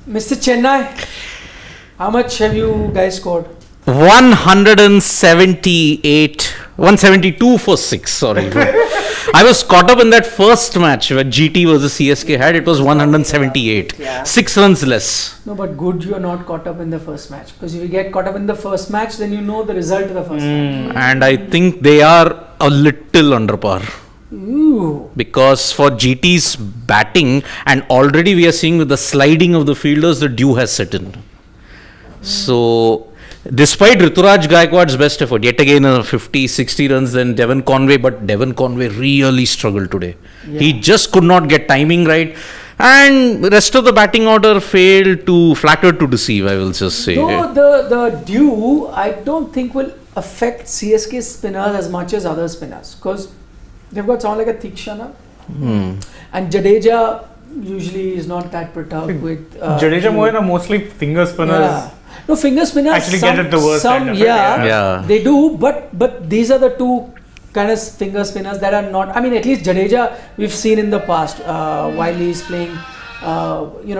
Mr. Chennai, how much have you guys scored? 172 for 6, sorry. I was caught up in that first match where GT versus CSK had, it was 178. Yeah. 6 runs less. No, but good you are not caught up in the first match. Because if you get caught up in the first match, then you know the result of the first match. And I think they are a little under par. Ooh. Because for GT's batting, and already we are seeing with the sliding of the fielders, the dew has set in. So, despite Ruturaj Gaikwad's best effort, yet again 50-60 runs, then Devon Conway, but Devon Conway really struggled today. Yeah. He just could not get timing right, and the rest of the batting order flattered to deceive, I will just say. Though the dew, I don't think will affect CSK spinners as much as other spinners, because they've got someone like a Tikshana, and Jadeja usually is not that perturbed with Jadeja Mohan are mostly finger spinners. Yeah. No, finger spinners Actually get at the worst end of it, yeah. they do, but these are the two kind of finger spinners that are not, I mean, at least Jadeja we've seen in the past while he's playing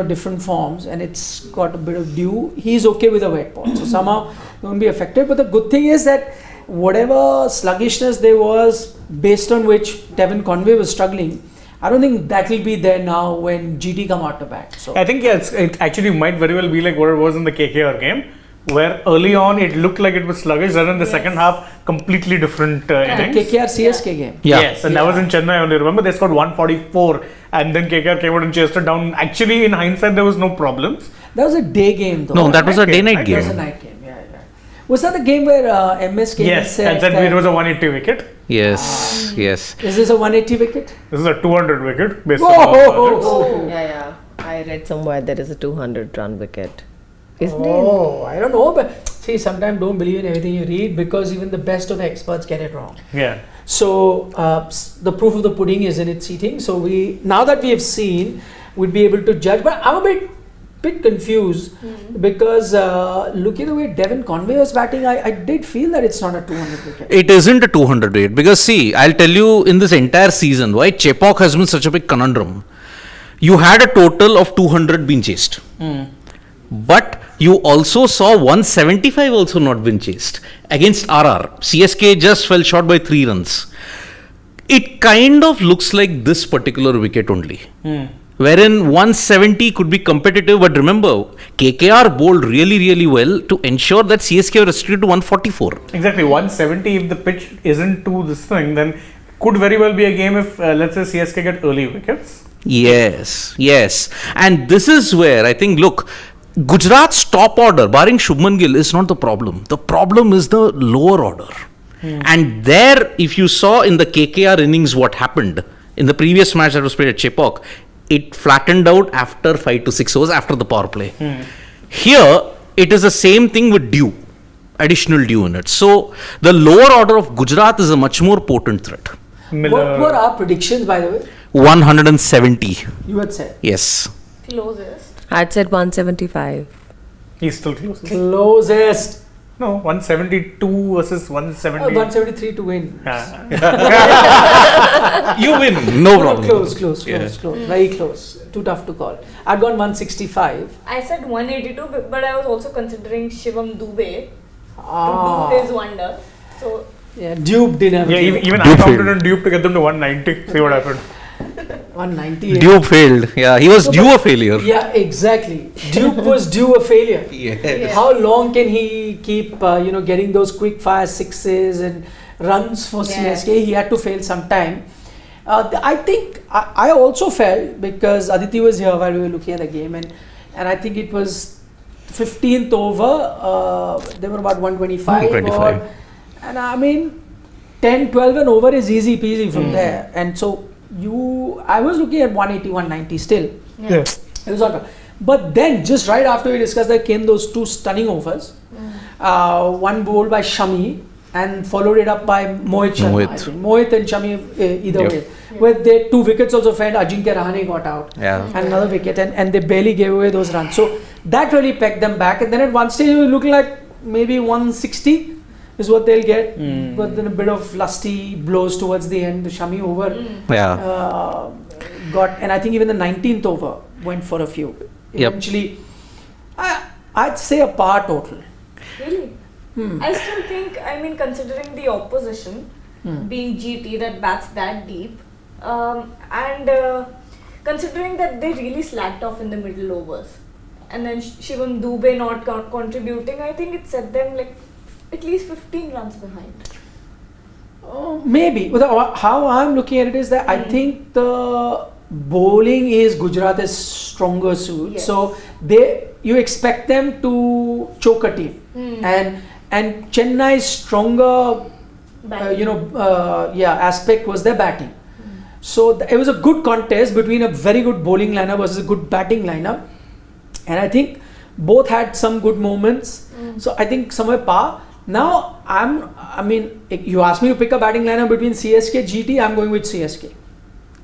different forms, and it's got a bit of dew, he's okay with a wet ball, so somehow they won't be affected. But the good thing is that whatever sluggishness there was, based on which Devon Conway was struggling, I don't think that will be there now when GT come out to bat. So I think it actually might very well be like what it was in the KKR game, where early on it looked like it was sluggish, then in the second half completely different innings. KKR CSK game. Yeah. Yes, and that was in Chennai only. Remember, they scored 144, and then KKR came out and chased it down. Actually, in hindsight, there was no problems. That was a day game though. No, that was a day-night That was a game. night game. Was that the game where MS came Yes, and and said it was a 180 wicket. Yes. Is this a 180 wicket? This is a 200 wicket based Whoa, on whoa, our whoa, budgets. whoa. Yeah. I read somewhere there is a 200 run wicket. Isn't Oh, I don't know, but see, sometimes don't believe in everything you read, because even the best of the experts get it wrong. Yeah. So the proof of the pudding is in its eating. So now that we have seen, we'd be able to judge. But I'm a bit confused because looking at the way Devon Conway was batting, I did feel that it's not a 200 wicket. It isn't a 200 wicket, because see, I'll tell you, in this entire season, why Chepauk has been such a big conundrum. You had a total of 200 being chased. But you also saw 175 also not been chased against RR. CSK just fell short by 3 runs. It kind of looks like this particular wicket only. Wherein 170 could be competitive, but remember, KKR bowled really, really well to ensure that CSK were restricted to 144. Exactly, 170 if the pitch isn't to this thing, then could very well be a game if, let's say, CSK get early wickets. Yes. And this is where I think, look, Gujarat's top order, barring Shubman Gill, is not the problem. The problem is the lower order. And there, if you saw in the KKR innings what happened in the previous match that was played at Chepauk, it flattened out after 5 to 6 overs after the power play. Here, it is the same thing with dew, additional dew in it. So, the lower order of Gujarat is a much more potent threat. What were our predictions, by the way? 170. You had said. Yes. Closest. I'd said 175. He's still close. Closest. No, 172 versus 170. 173 to win. You win. No problem. Close. Very close. Too tough to call. I'd gone 165. I said 182, but I was also considering Shivam Dubey Ah. to do his wonder. So Yeah, Dupe didn't have Yeah, a even I Dupe counted failed. on Dupe to get them to 190. See what happened. 198. Dupe failed. Yeah, he was due a failure. Yeah, exactly. Dupe was due a failure. Yes. How long can he keep, getting those quick fire sixes and runs for Yes. CSK? He had to fail sometime. I think I also felt, because Aditi was here while we were looking at the game, and I think it was 15th over. They were about 125. 125. And I mean, 10, 12 and over is easy peasy from there. And so I was looking at 180, 190 still. Yeah. It was not bad. But then, just right after we discussed that, came those 2 stunning overs. One bowled by Shami and followed it up by Mohit Sharma. I think. Mohit and Shami either way. Where their 2 wickets also fell. Ajinkya Rahane got out. Yeah. And another wicket. And they barely gave away those runs. So that really pecked them back. And then at one stage, it looked like maybe 160 is what they'll get. But then a bit of lusty blows towards the end. The Shami over Yeah. got, and I think even the 19th over went for a few. Yep. Eventually, I'd say a par total. Really? I still think, I mean, considering the opposition being GT that bats that deep, and considering that they really slacked off in the middle overs, and then Shivam Dube not contributing, I think it set them like at least 15 runs behind. Maybe. How I'm looking at it is that I think the bowling is Gujarat's stronger suit. Yes. So you expect them to choke a team, and Chennai's stronger aspect was their batting. So it was a good contest between a very good bowling lineup versus a good batting lineup, and I think both had some good moments. So I think somewhere par. Now if you ask me to pick a batting lineup between CSK GT, I'm going with CSK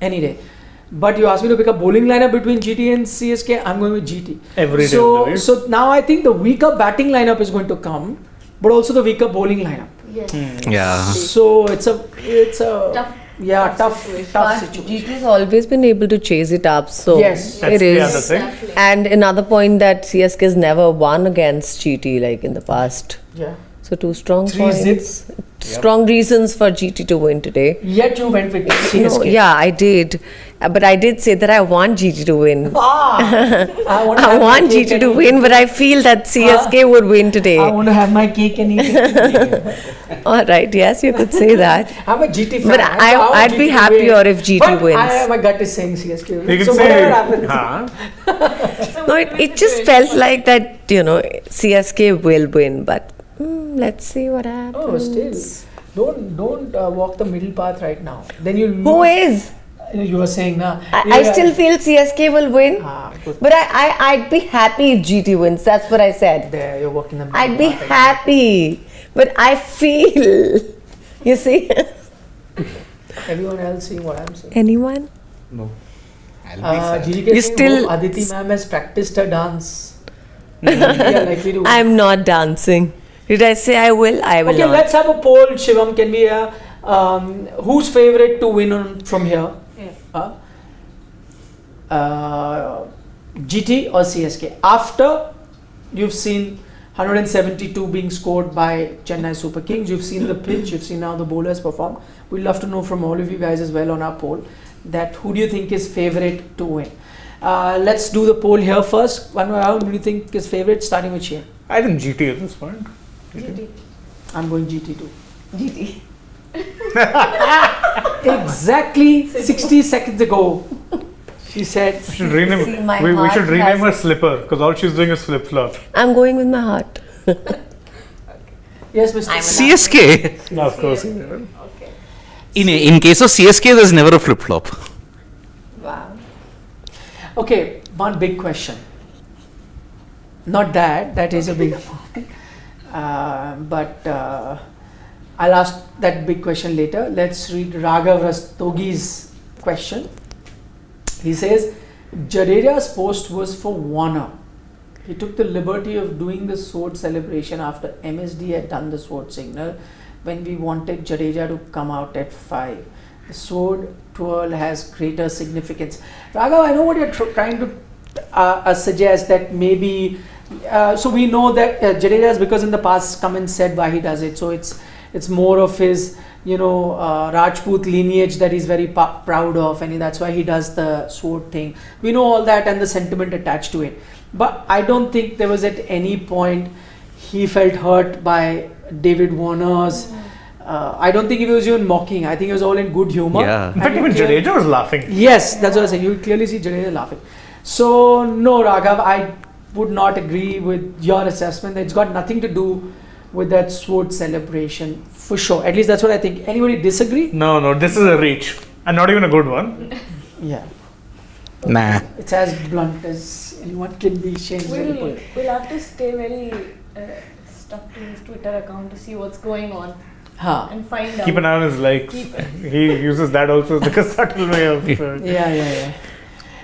any day. But you ask me to pick a bowling lineup between GT and CSK, I'm going with GT. Every day. So now I think the weaker batting lineup is going to come, but also the weaker bowling lineup. Yes. Yeah. So it's a tough But situation. GT has always been able to chase it up, so Yes. it is. That's it. Exactly. And another point that CSK has never won against GT like in the past. Yeah. So two strong 3 points. zips. Strong reasons for GT to win today. Yet you went with No, CSK. yeah, I did. But I did say that I want GT to win. I want, I want GT to win, but I feel that CSK would win today. I want to have my cake and eat it. All right, yes, you could say that. I'm a GT fan. But I want I'd GT be to happier win. if GT But wins. my gut is saying CSK. You can So say, whatever happens. No, it just felt like that, CSK will win, but let's see what happens. Oh, still. Don't walk the middle path right now. Then you lose. Who is? You were saying now. I still feel CSK will win, Good. but I'd be happy if GT wins. That's what I said. There, you're walking the middle I'd be path. happy, but I feel. You see? Everyone else seeing what I'm saying. Anyone? GK You saying, still- "Oh, Aditi ma'am has practiced her dance. Yeah, likely to win." I'm not dancing. Did I say I will? I will Okay, not. let's have a poll. Shivam, can we who's favorite to win from here? GT or CSK? After you've seen 172 being scored by Chennai Super Kings, you've seen the pitch, you've seen how the bowlers perform. We'd love to know from all of you guys as well on our poll that who do you think is favorite to win? Let's do the poll here first. One round, who do you think is favorite? Starting with Shane. I think GT at this point. GT. I'm going GT too. GT. Exactly 60 seconds ago, she said. We should rename, See, my we heart should rename has- her Slipper because all she's doing is flip flop. I'm going with my heart. Yes, Mr. CSK. Of course. Okay. In case of CSK, there's never a flip flop. Wow. Okay, one big question. Not that is a big one. But I'll ask that big question later. Let's read Raghav Rastogi's question. He says, Jadeja's post was for Warner. He took the liberty of doing the sword celebration after MSD had done the sword signal when we wanted Jadeja to come out at 5. The sword twirl has greater significance. Raghav, I know what you're trying to suggest, that maybe so we know that Jadeja has, because in the past come and said why he does it, so it's more of his Rajput lineage that he's very proud of, and that's why he does the sword thing. We know all that and the sentiment attached to it, but I don't think there was at any point he felt hurt by David Warner's I don't think he was even mocking. I think he was all in good humor. Yeah. In fact, even Jadeja was laughing. Yes, that's what I said. You clearly see Jadeja laughing. So no, Raghav, I would not agree with your assessment. It's got nothing to do with that sword celebration, for sure. At least that's what I think. Anybody disagree? No, this is a reach. And not even a good one. Yeah. Nah. It's as blunt as anyone can be. Shane's very We'll polite. have to stay very stuck to his Twitter account to see what's going on Huh. and find out. Keep an eye on his likes. He uses that also as like a subtle way of. Yeah.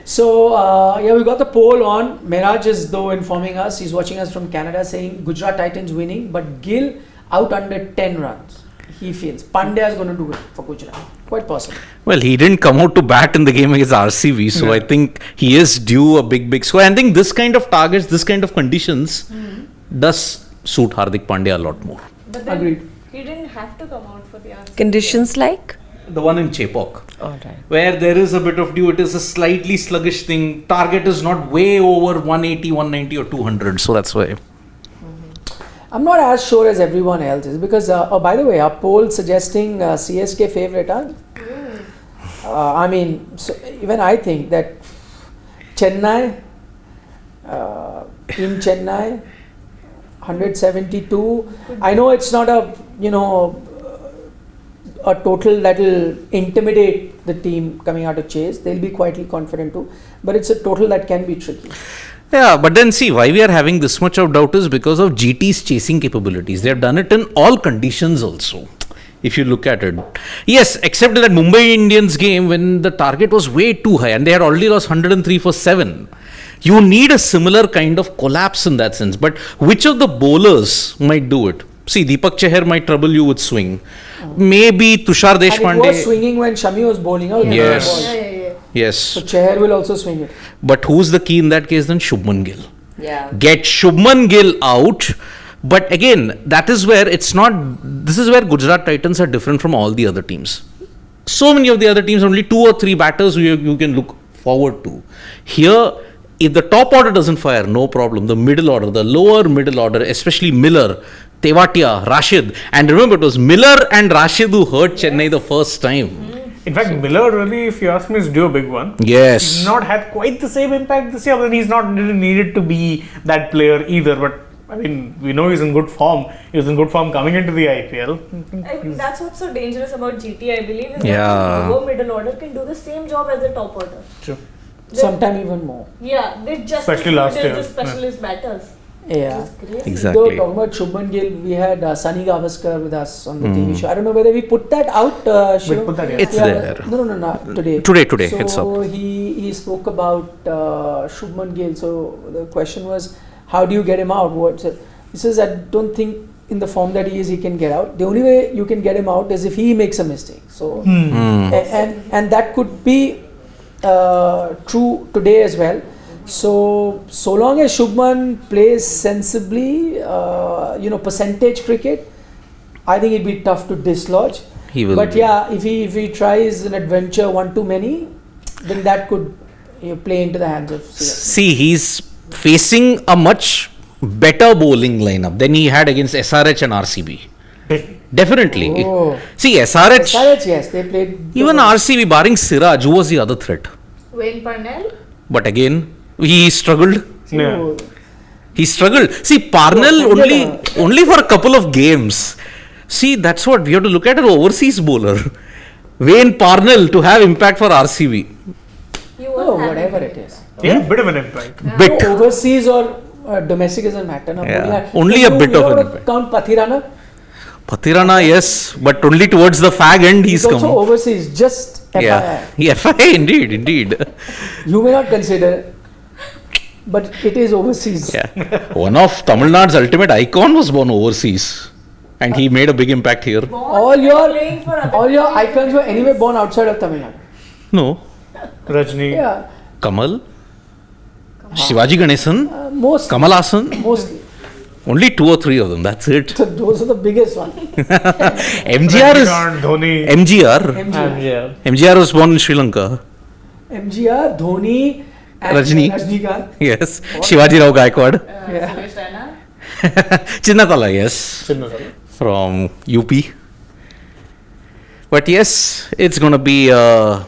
So, we got the poll on. Mehraj is though informing us, he's watching us from Canada, saying Gujarat Titans winning, but Gill out under 10 runs. he feels. Pandya is going to do it for Gujarat. Quite possible. Well, he didn't come out to bat in the game against RCB, so I think he is due a big score. I think this kind of targets, this kind of conditions does suit Hardik Pandya a lot more. But then Agreed. he didn't have to come out for the RCB. Conditions like? The one in Chepauk, Alright. where there is a bit of dew, it is a slightly sluggish thing. Target is not way over 180, 190 or 200, so that's why. I'm not as sure as everyone else is because, by the way, our poll suggesting CSK favourite. I mean, so even I think that Chennai, in Chennai, 172. I know it's not a, a total that will intimidate the team coming out of chase. They'll be quietly confident too. But it's a total that can be tricky. Yeah, but then see, why we are having this much of doubt is because of GT's chasing capabilities. They have done it in all conditions also, if you look at it. Yes, except that Mumbai Indians game when the target was way too high and they had already lost 103 for 7. You need a similar kind of collapse in that sense. But which of the bowlers might do it? See, Deepak Chahar might trouble you with swing. Maybe Tushar And it was Deshpande. swinging when Shami was bowling out. Yes. Yeah. Yes. So Chahar will also swing it. But who's the key in that case then? Shubman Gill. Yeah. Get Shubman Gill out. But again, that is where it's not. This is where Gujarat Titans are different from all the other teams. So many of the other teams, only 2 or 3 batters you can look forward to. Here, if the top order doesn't fire, no problem. The middle order, the lower middle order, especially Miller, Tewatia, Rashid. And remember, it was Miller and Rashid who hurt Chennai the first time. In fact, Miller really, if you ask me, is due a big one. Yes. He's not had quite the same impact this year, but he's not needed to be that player either. But I mean, we know he's in good form. He was in good form coming into the IPL. I mean, that's what's so dangerous about GT, I believe, is Yeah. that the lower middle order can do the same job as the top order. True. Sometime even more. Yeah, they just Especially as last good year. as the specialist batters. Yeah. Which is crazy. Exactly. Though talking about Shubman Gill, we had Sunny Gavaskar with us on the TV show. I don't know whether we put that out. Shiv? put that, yeah. It's there. No, today. Today, so it's up. he spoke about Shubman Gill. So the question was, how do you get him out? He says, I don't think in the form that he is, he can get out. The only way you can get him out is if he makes a mistake. So and that could be true today as well. So long as Shubman plays sensibly, percentage cricket, I think it'd be tough to dislodge. He will. But yeah, if he tries an adventure one too many, then that could play into the hands of CSK. See, he's facing a much better bowling lineup than he had against SRH and RCB. Definitely. Oh. See, SRH, Yes, they played. even RCB, barring Siraj, who was the other threat? Wayne Parnell? But again, he struggled. Yeah. He struggled. See, Parnell only for a couple of games. See, that's what we have to look at an overseas bowler. Wayne Parnell to have impact for RCB. You Oh, won't have whatever him. it is. Yeah, bit of an impact. Bit. No, overseas or domestic doesn't matter. No? Yeah, only a bit of an impact. Count Pathirana. Pathirana, yes, but only towards the fag end he's It's also come. overseas, just FII. Yeah, FIA, indeed. You may not consider it, but it is overseas. Yeah. One of Tamil Nadu's ultimate icon was born overseas. And he made a big impact here. All your icons were anyway born outside of Tamil Nadu. No. Rajni. Yeah, Kamal, Shivaji Ganesan, most Kamal Hasan. mostly. Only 2 or 3 of them. That's it. So those are the biggest ones. MGR is Dhoni. MGR. MGR was born in Sri Lanka. MGR, Dhoni, and Rajni. Rajnikant. Yes. Shivaji Rao Gaikwad. Yeah. Suresh Raina? Chinnathala, yes. From UP. But yes, it's going to be a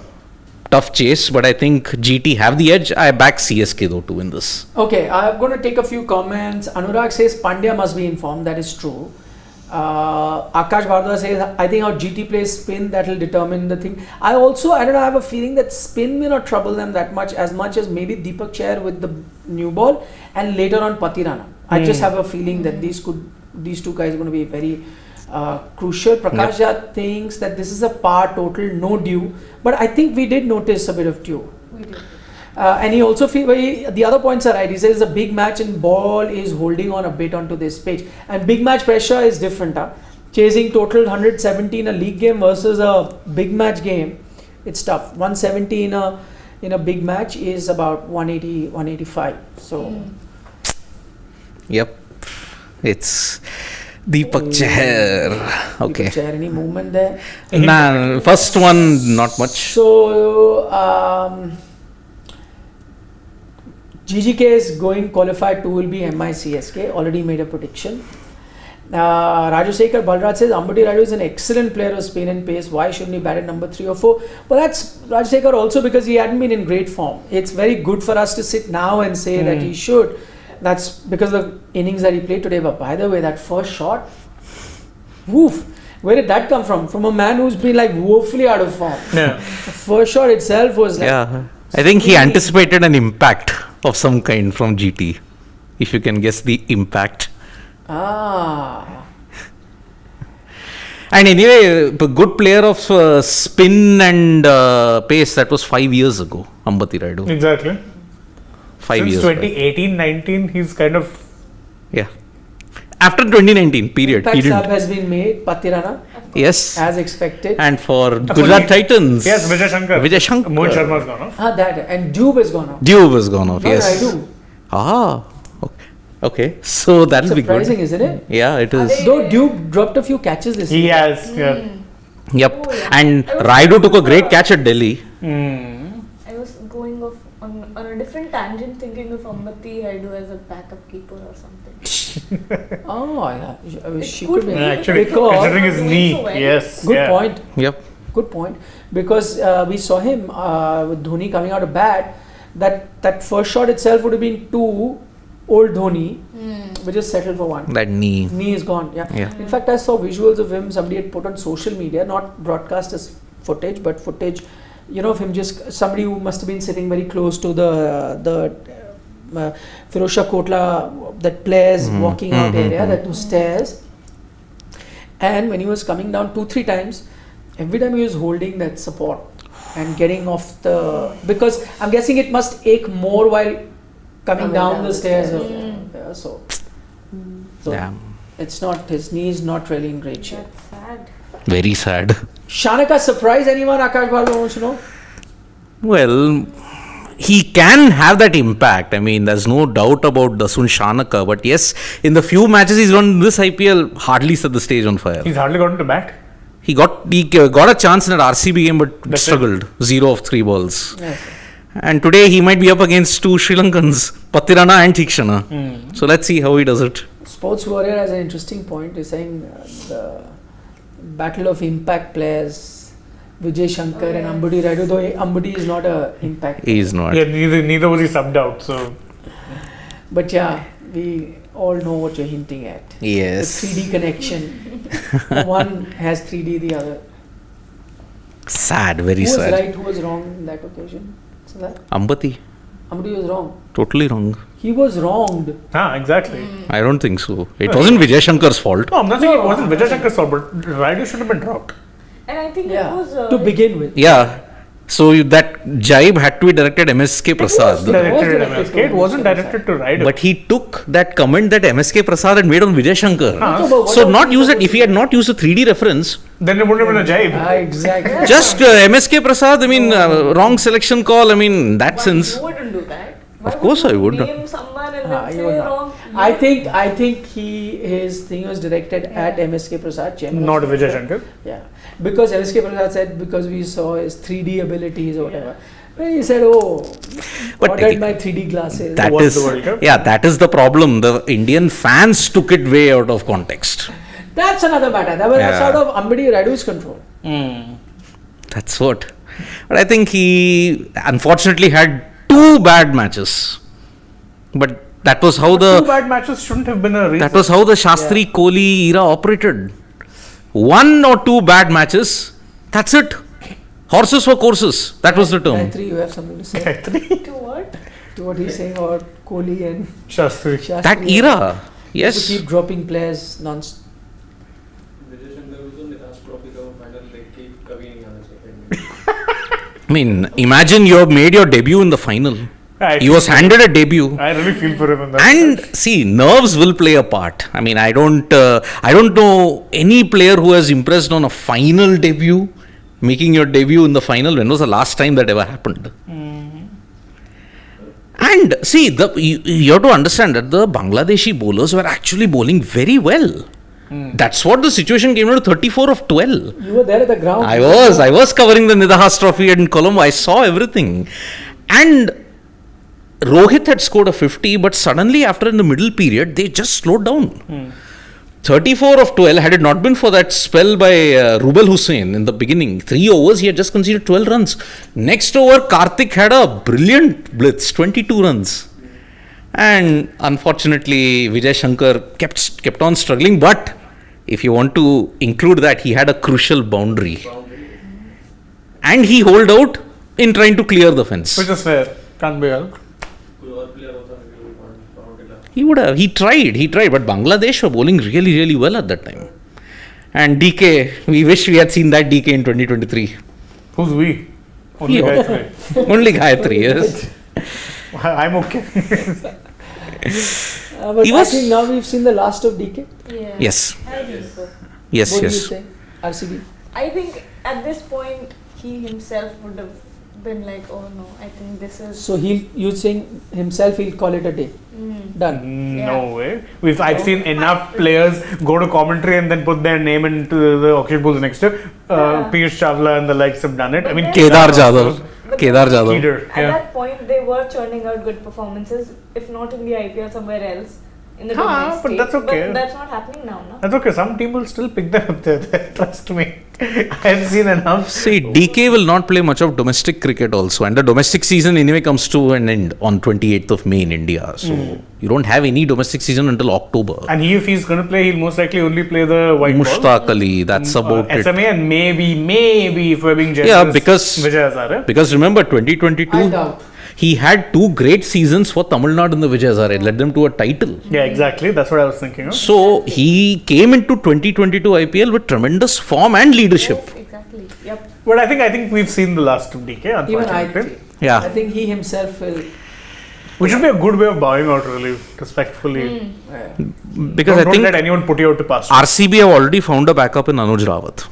tough chase. But I think GT have the edge. I back CSK though to win this. Okay, I'm going to take a few comments. Anurag says Pandya must be informed. That is true. Akash Bharda says, I think how GT plays spin, that will determine the thing. I have a feeling that spin may not trouble them that much as maybe Deepak Chahar with the new ball and later on Pathirana. I just have a feeling that these two guys are going to be very crucial. Prakash Jha thinks that this is a par total, no dew. But I think we did notice a bit of dew. We did. And he also the other points are right. He says the big match and ball is holding on a bit onto this page. And big match pressure is different. chasing total 170 in a league game versus a big match game, it's tough. 170 in a big match is about 180, 185. So, Yep. It's Deepak Chahar. Okay. Deepak Chahar, any movement there? Nah, first one, not much. So, GGK is going qualifier 2 will be MI CSK. Already made a prediction. Rajasekhar Balraj says Ambati Rayudu is an excellent player of spin and pace. Why shouldn't he bat at number 3 or 4? Well, that's Rajasekhar also because he hadn't been in great form. It's very good for us to sit now and say that he should. That's because of the innings that he played today. But by the way, that first shot, woof. Where did that come from? From a man who's been like woefully out of form. Yeah. The first shot itself was like. Yeah. I think he anticipated an impact of some kind from GT. If you can guess the impact. Ah. And anyway, a good player of spin and pace, that was 5 years ago, Ambati Rayudu. Exactly. 5 Since years back. 2018-19, he's kind of. Yeah. After 2019, period. Impact He sub didn't. has been made. Patirana, Yes. as expected. And for Gujarat Titans. Yes, Vijay Shankar. Vijay Shankar. Mohan Sharma's gone off. That and Dube is gone off. Dube has gone off, Not yes. Rayudu. Ah. Okay. So that'll be Surprising, good. isn't it? Yeah, it is. Though Dube dropped a few catches this He year. has. Yeah. Yep. Oh, yeah. And Rayudu took a great catch at Delhi. I was going off on a different tangent, thinking of Ambati Rayudu as a backup keeper or something. Oh, yeah. She could could be. be. Actually, Because- considering his Doing knee. so well. Yes. Good yeah. point. Yep. Good point. Because we saw him with Dhoni coming out of bat. That first shot itself would have been too old Dhoni. We just settled for one. That knee. Knee is gone. Yeah. Yeah. In fact, I saw visuals of him. Somebody had put on social media, not broadcast as footage, but footage. You know, of him just somebody who must have been sitting very close to the Firozshah Kotla, that players walking out area, that two stairs. And when he was coming down 2-3 times, every time he was holding that support and getting off the, because I'm guessing it must ache more while coming down the stairs. Yeah, so Yeah. it's not, his knee is not really in great shape. That's sad. Very sad. Shanaka surprise anyone? Akash Bhargav wants to know. Well, he can have that impact. I mean, there's no doubt about Dasun Shanaka. But yes, in the few matches he's won this IPL, hardly set the stage on fire. He's hardly gotten to bat. He got a chance in an RCB game, but That's struggled. 0 of 3 balls. Yes. And today he might be up against 2 Sri Lankans, Patirana and Thikshana. So let's see how he does it. Sports Warrior has an interesting point. He's saying the battle of impact players, Vijay Shankar and Ambati Rayudu, though Ambati is not a impact. He is not. Yeah, neither was he subbed out. So But yeah, we all know what you're hinting at. Yes. The 3D connection. One has 3D, the other. Sad, very Who was sad. right, who was wrong in that occasion? So that Ambati, Ambati was wrong. totally wrong. He was wronged. exactly. I don't think so. It wasn't Vijay Shankar's fault. No, I'm not saying it wasn't Vijay Shankar's fault, but Rayudu should have been dropped. And I think Yeah. it was To begin with. Yeah. So that jibe had to be directed MSK Prasad. Directed at directed MSK. to It wasn't Mr. directed to Rayudu. But he took that comment that MSK Prasad had made on Vijay Shankar. No, but what So about- not use it. If he had not used a 3D reference, then it wouldn't have been a jibe. Exactly. just MSK Prasad, I mean, wrong selection call. I mean, in that Why sense. you wouldn't do that? Why Of course would I you would. Name someone and then You say would not. wrong. I think his thing was directed at MSK Prasad, chairman. Not of Vijay CSK. Shankar. Yeah, because MSK Prasad said because we saw his 3D abilities or whatever. When he said, "Oh, But what are my 3D glasses?" That Won is, the World Cup. yeah, that is the problem. The Indian fans took it way out of context. That's another matter. That's Yeah. out of Ambati Rayudu's control. That's what. But I think he unfortunately had 2 bad matches. But that was how Two bad matches shouldn't have been a reason. that was how the Shastri Kohli era operated. 1 or 2 bad matches. That's it. Horses for courses. That was the term. Gayatri, you have something to say To what? to what he's saying about Kohli and Shastri. Shastri. That era. To Yes. keep dropping players non-stop. Vijay Shankar को तो निराश trophy का वो final देख के कभी नहीं आना चाहिए। I mean, imagine you have made your debut in the final. He was handed a debut. I really feel for him in that. And see, nerves will play a part. I mean, I don't know any player who has impressed on a final debut, making your debut in the final. When was the last time that ever happened? And see, you have to understand that the Bangladeshi bowlers were actually bowling very well. That's what the situation came to 34 of 12. You were there at the ground. I was covering the Nidahas Trophy in Colombo. I saw everything. And Rohit had scored a 50, but suddenly after in the middle period, they just slowed down. 34 of 12, had it not been for that spell by Rubel Hussain in the beginning, 3 overs, he had just conceded 12 runs. Next over, Karthik had a brilliant blitz, 22 runs. And unfortunately, Vijay Shankar kept on struggling, but if you want to include that, he had a crucial boundary. And he holed out in trying to clear the fence. Which is fair. Can't be helped. He would have. He tried, but Bangladesh were bowling really, really well at that time. And DK, we wish we had seen that DK in 2023. Who's we? Only You. Gayatri. Only Gayatri, yes. I'm okay. But He I was- think now we've seen the last of DK. Yeah. Yes, I think so. yes, What do you yes. say? RCB. I think at this point he himself would have been like, oh no, I think this is. So you saying himself he'll call it a day. Done. No way. I've seen enough players go to commentary and then put their name into the auction pools next to Piyush Chawla and the likes have done it. I mean, Kedar Jadhav. But Kedar then Jadhav. Leader, At yeah. that point, they were churning out good performances, if not in the IPL, somewhere else in the But domestic. that's okay. But that's not happening now, no? That's okay. Some team will still pick them up there. Trust me. I've seen enough. See, DK will not play much of domestic cricket also, and the domestic season anyway comes to an end on 28th of May in India. So you don't have any domestic season until October. And if he's going to play, he'll most likely only play the white ball. Mushtaq Ali, that's about it. SMA and maybe if we're being generous, Yeah, because Vijay Hazare. Because remember I 2022, doubt. he had 2 great seasons for Tamil Nadu in the Vijay Hazare. It led them to a title. Yeah, exactly. That's what I was thinking of. So he came into 2022 IPL with tremendous form and leadership. Yes, exactly. Yep. But I think we've seen the last of DK, Even I unfortunately. think. Yeah. I think he himself will. Which would be a good way of bowing out, really, respectfully. Because Don't I think let anyone put you out to pasture. RCB have already found a backup in Anuj Rawat.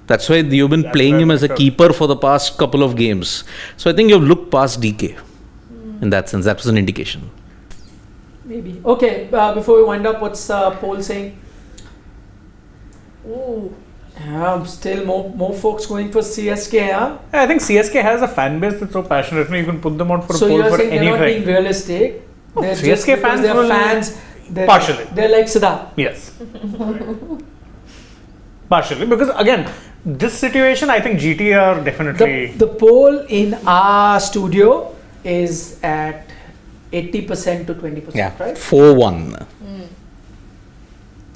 That's why you've been playing him as a keeper for the past couple of games. So I think you've looked past DK. In that sense, that was an indication. Maybe. Okay, before we wind up, what's poll saying? Ooh. Still more folks going for CSK, huh? I think CSK has a fan base that's so passionate. You can put them out for a So poll you're for saying they're not being anything. realistic? They're CSK just because fans they're will- fans. Partially. They're like Siddharth. Yes. Partially. Because again, this situation, I think GT are definitely. The poll in our studio is at 80% to 20%, Yeah. right? 4-1.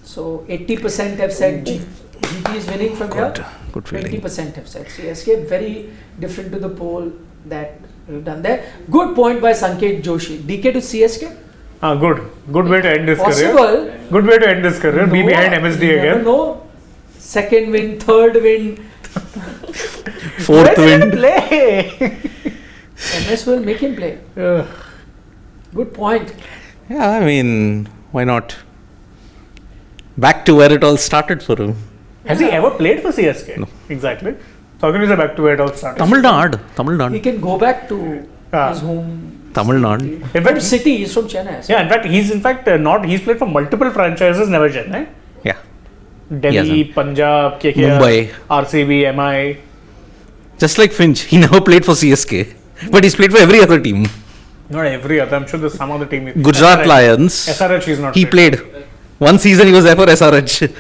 So 80% have said GT is winning from Good. here. Good feeling. 20% have said CSK. Very different to the poll that we've done there. Good point by Sanket Joshi. DK to CSK? Good. Good way to end his career. Possible. Good way to end his career. Be No, behind MSD you never again. know. Second win, third win. 4th win. Play. MS will make him play. Good point. Yeah, I mean, why not? Back to where it all started for him. Has he ever played for CSK? No. Exactly. So how can we say back to where it all started? Tamil Nadu. He can go back to his home. Tamil Nadu. In From fact, city, he's from Chennai. yeah, in fact not. He's played for multiple franchises, never Chennai. Yeah. Delhi, Punjab, KKR, Mumbai. RCB, MI. Just like Finch, he never played for CSK, but he's played for every other team. Not every other. I'm sure there's some other team. Gujarat SRH. Lions. SRH he's not. He played. One season he was there for SRH.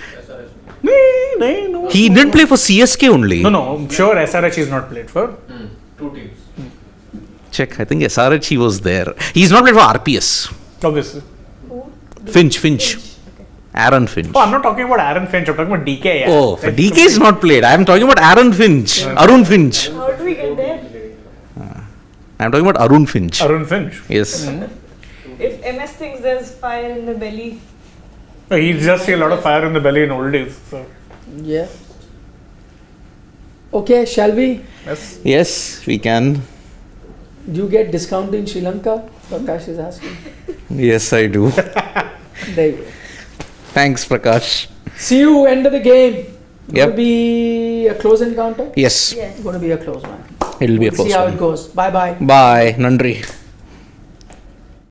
No. He didn't play for CSK only. No. I'm sure SRH he's not played for. 2 teams. Check. I think SRH he was there. He's not played for RPS. Obviously. Finch. Aaron Finch. Oh, I'm not talking about Aaron Finch. I'm talking about DK. Yeah. Oh, for DK is not played. I am talking about Aaron Finch. Arun Finch. How do we get there? I am talking about Arun Finch. Arun Finch. Yes. If MS thinks there's fire in the belly, He just see a lot of fire in the belly in old days. So Yeah. Okay, shall we? yes. Yes, we can. Do you get discount in Sri Lanka? Prakash is asking. Yes, I do. There you go. Thanks, Prakash. See you end of the game. Going Yep. to be a close encounter? Yes, Yes. Going to be a close one. it'll be a We'll close see how one. it goes. Bye bye. Bye, Nandri.